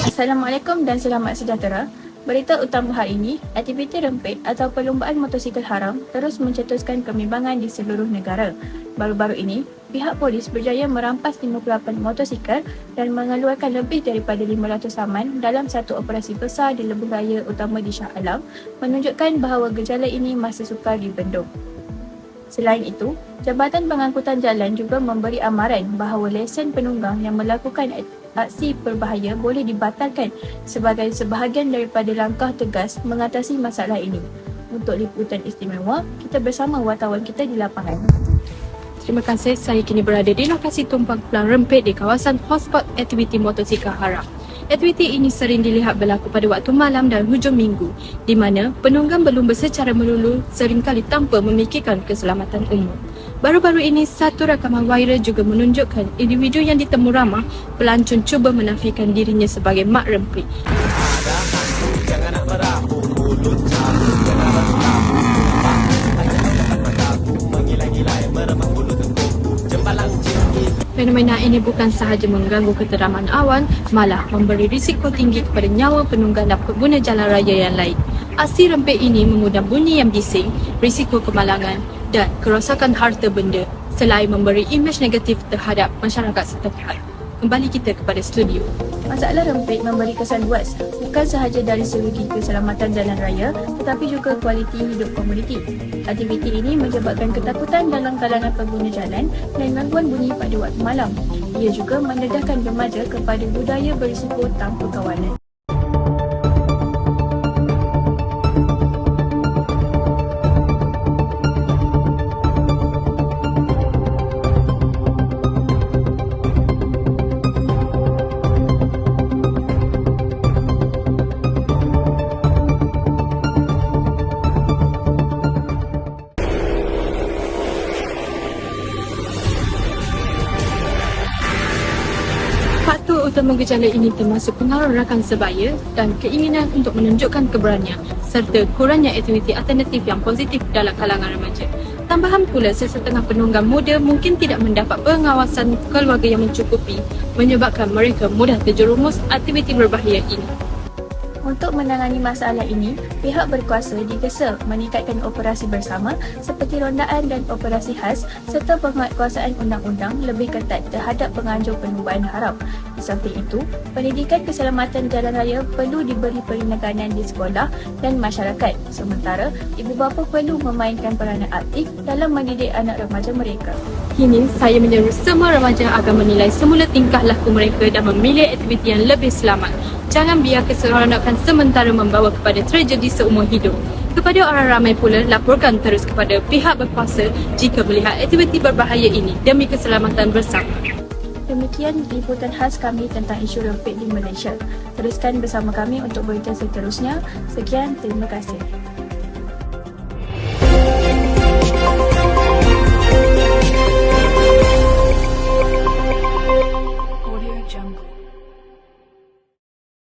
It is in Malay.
Assalamualaikum dan selamat sejahtera. Berita utama hari ini, aktiviti rempit atau perlumbaan motosikal haram terus mencetuskan kebimbangan di seluruh negara. Baru-baru ini, pihak polis berjaya merampas 58 motosikal dan mengeluarkan lebih daripada 500 saman dalam satu operasi besar di lebuh raya utama di Shah Alam, menunjukkan bahawa gejala ini masih sukar dibendung. Selain itu, Jabatan Pengangkutan Jalan juga memberi amaran bahawa lesen penunggang yang melakukan aksi berbahaya boleh dibatalkan sebagai sebahagian daripada langkah tegas mengatasi masalah ini. Untuk liputan istimewa, kita bersama wartawan kita di lapangan. Terima kasih, saya kini berada di lokasi tumpang pelang rempit di kawasan hotspot aktiviti motosikal haram. Aktiviti ini sering dilihat berlaku pada waktu malam dan hujung minggu, di mana penunggang berlumba secara melulu seringkali tanpa memikirkan keselamatan umum. Baru-baru ini, satu rakaman viral juga menunjukkan individu yang ditemu ramah pelancong cuba menafikan dirinya sebagai mak rempit. Fenomena ini bukan sahaja mengganggu keteraman awan, malah memberi risiko tinggi kepada nyawa penunggang dan pengguna jalan raya yang lain. Aksi rempit ini mengundang bunyi yang bising, risiko kemalangan dan kerosakan harta benda selain memberi imej negatif terhadap masyarakat setempat. Kembali kita kepada studio. Masalah rempit memberi kesan luas, bukan sahaja dari segi keselamatan jalan raya tetapi juga kualiti hidup komuniti. Aktiviti ini menyebabkan ketakutan dalam kalangan pengguna jalan dan gangguan bunyi pada waktu malam. Ia juga mendedahkan remaja kepada budaya berisiko tanpa kawanan. Faktor utama gejala ini termasuk pengaruh rakan sebaya dan keinginan untuk menunjukkan keberanian serta kurangnya aktiviti alternatif yang positif dalam kalangan remaja. Tambahan pula, sesetengah penunggang muda mungkin tidak mendapat pengawasan keluarga yang mencukupi, menyebabkan mereka mudah terjerumus aktiviti berbahaya ini. Untuk menangani masalah ini, pihak berkuasa digesa meningkatkan operasi bersama seperti rondaan dan operasi khas serta penguatkuasaan undang-undang lebih ketat terhadap penganjur perlumbaan haram. Di samping itu, pendidikan keselamatan jalan raya perlu diberi penekanan di sekolah dan masyarakat. Sementara, ibu bapa perlu memainkan peranan aktif dalam mendidik anak remaja mereka. Kini, saya menyeru semua remaja agar menilai semula tingkah laku mereka dan memilih aktiviti yang lebih selamat. Jangan biar keseronokan sementara membawa kepada tragedi seumur hidup. Kepada orang ramai pula, laporkan terus kepada pihak berkuasa jika melihat aktiviti berbahaya ini demi keselamatan bersama. Demikian liputan khas kami tentang isu rempit di Malaysia. Teruskan bersama kami untuk berita seterusnya. Sekian, terima kasih. Audio Jungle.